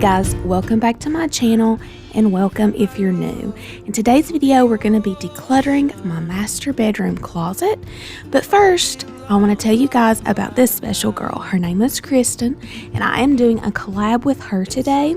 guys, welcome back to my channel and welcome if you're new. In today's video, we're going to be decluttering my master bedroom closet. But first, I want to tell you guys about this special girl. Her name is Kristen and I am doing a collab with her today.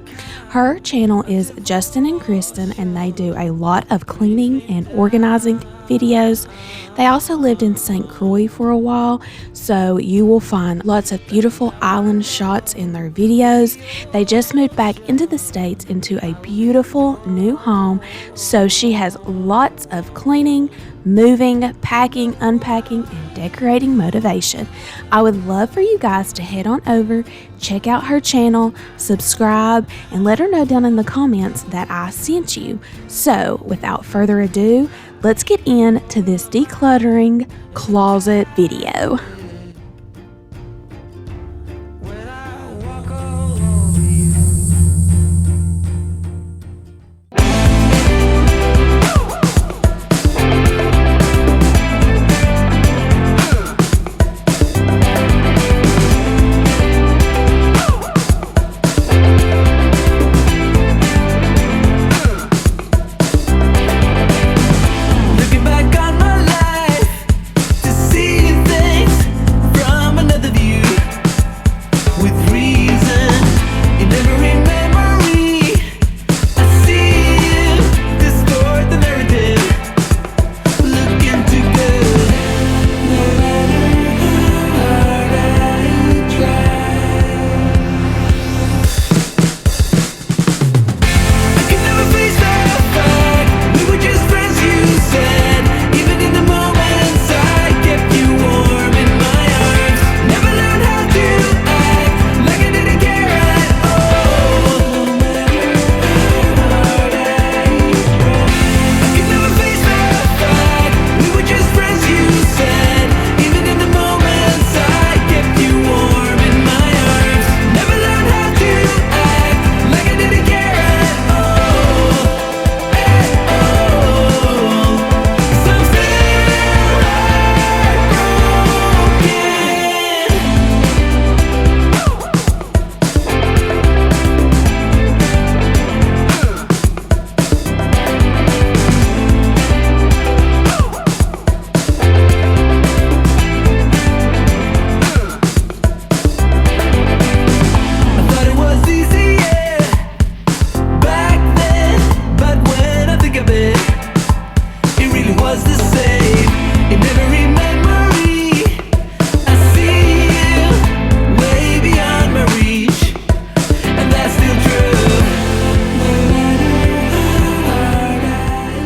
Her channel is Justin and Kristen and they do a lot of cleaning and organizing videos. They also lived in St. Croix for a while, so you will find lots of beautiful island shots in their videos. They just moved back into the States into a beautiful new home, so she has lots of cleaning, moving, packing, unpacking, and decorating motivation. I would love for you guys to head on over, check out her channel, subscribe, and let her know down in the comments that I sent you. So without further ado, let's get into this decluttering closet video.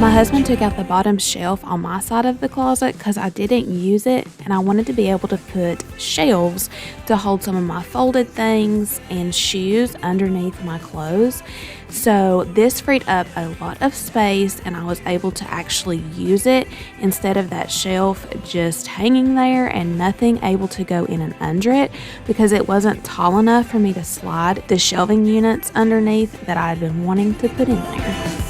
My husband took out the bottom shelf on my side of the closet because I didn't use it and I wanted to be able to put shelves to hold some of my folded things and shoes underneath my clothes. So this freed up a lot of space and I was able to actually use it instead of that shelf just hanging there and nothing able to go in and under it because it wasn't tall enough for me to slide the shelving units underneath that I had been wanting to put in there.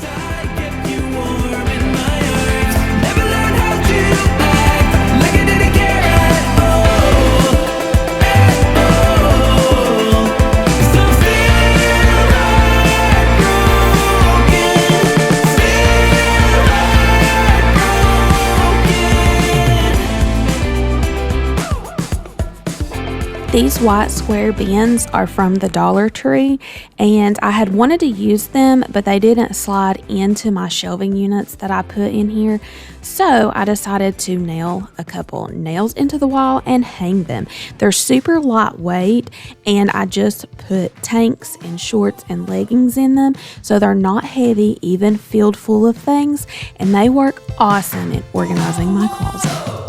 These white square bins are from the Dollar Tree and I had wanted to use them but they didn't slide into my shelving units that I put in here, so I decided to nail a couple nails into the wall and hang them. They're super lightweight and I just put tanks and shorts and leggings in them, so they're not heavy, even filled full of things, and they work awesome in organizing my closet.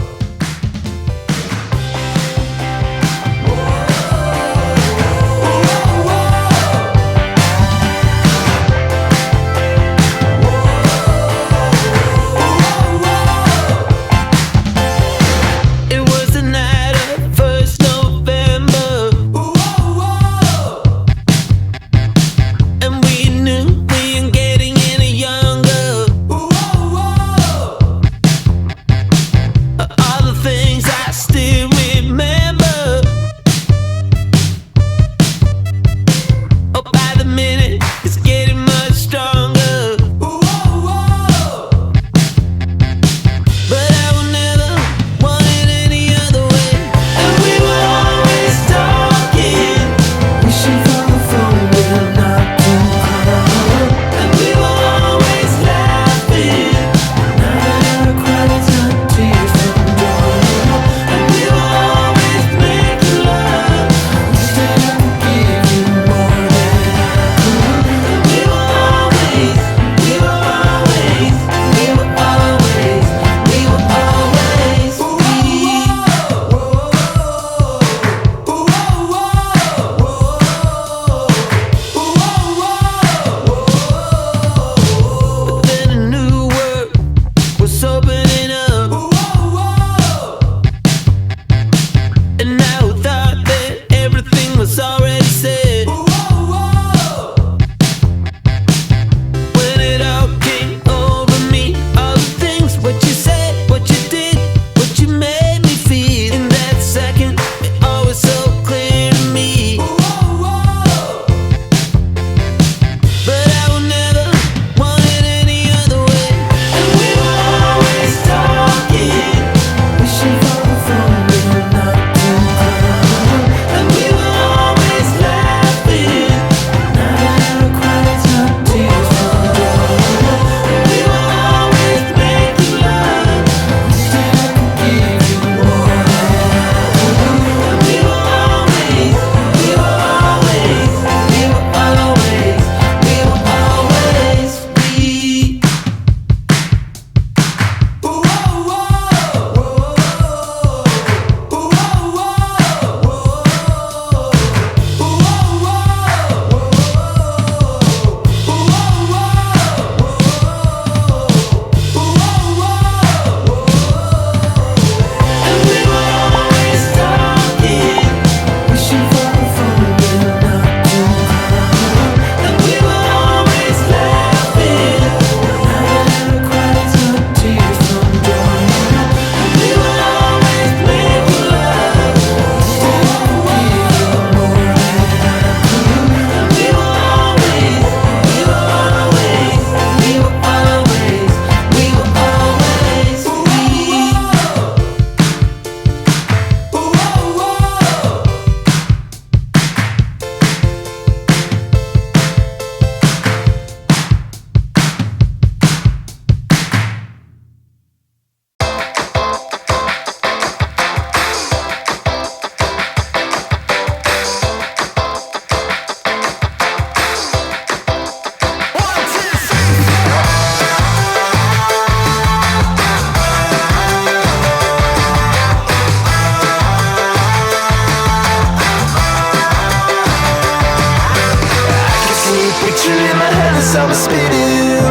wheels I was spinning.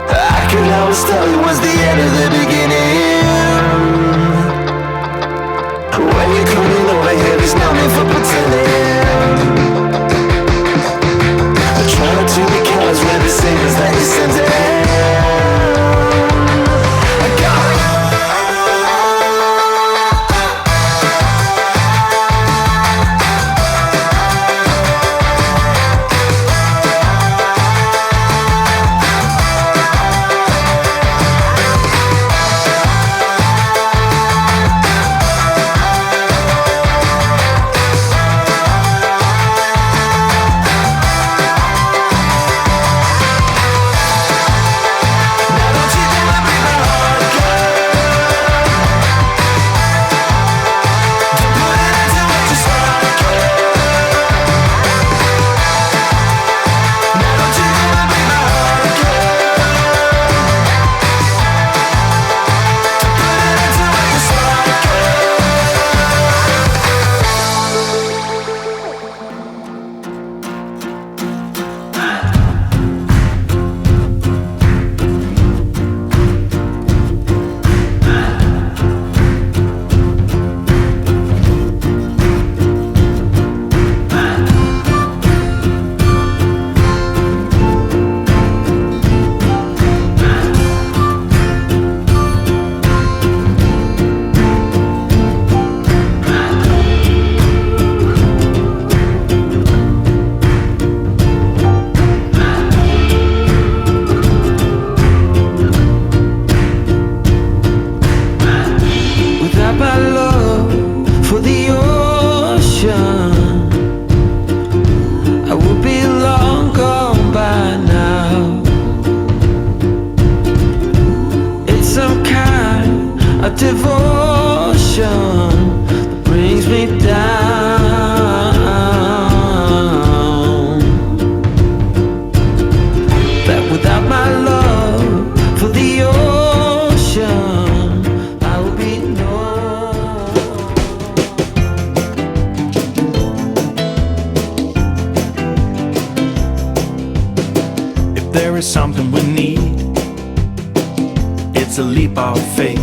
I could always tell it was the end of the beginning. When you're coming over here, there's no need for pretending. I'm trying to be careless with the signals that you're sending. Devotion that brings me down. That without my love for the ocean, I will be known. If there is something we need, it's a leap of faith.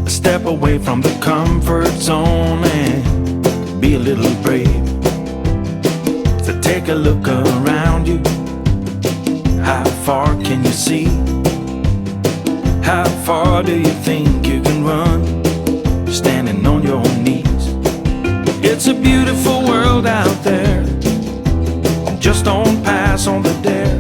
Step away from the comfort zone and be a little brave. So take a look around you. How far can you see? How far do you think you can run, standing on your knees? It's a beautiful world out there. Just don't pass on the dare.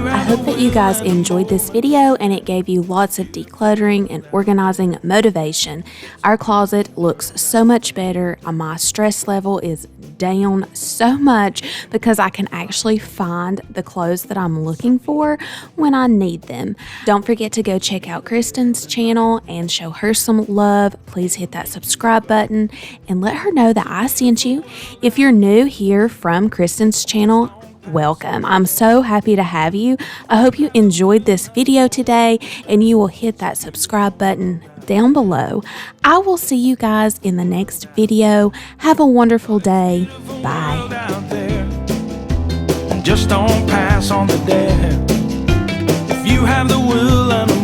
I hope that you guys enjoyed this video and it gave you lots of decluttering and organizing motivation. Our closet looks so much better. My stress level is down so much because I can actually find the clothes that I'm looking for when I need them. Don't forget to go check out Kristen's channel and show her some love. Please hit that subscribe button and let her know that I sent you. If you're new here from Kristen's channel, welcome. I'm so happy to have you. I hope you enjoyed this video today and you will hit that subscribe button down below. I will see you guys in the next video. Have a wonderful day. Bye. Just don't pass on the dare. If you have the will and the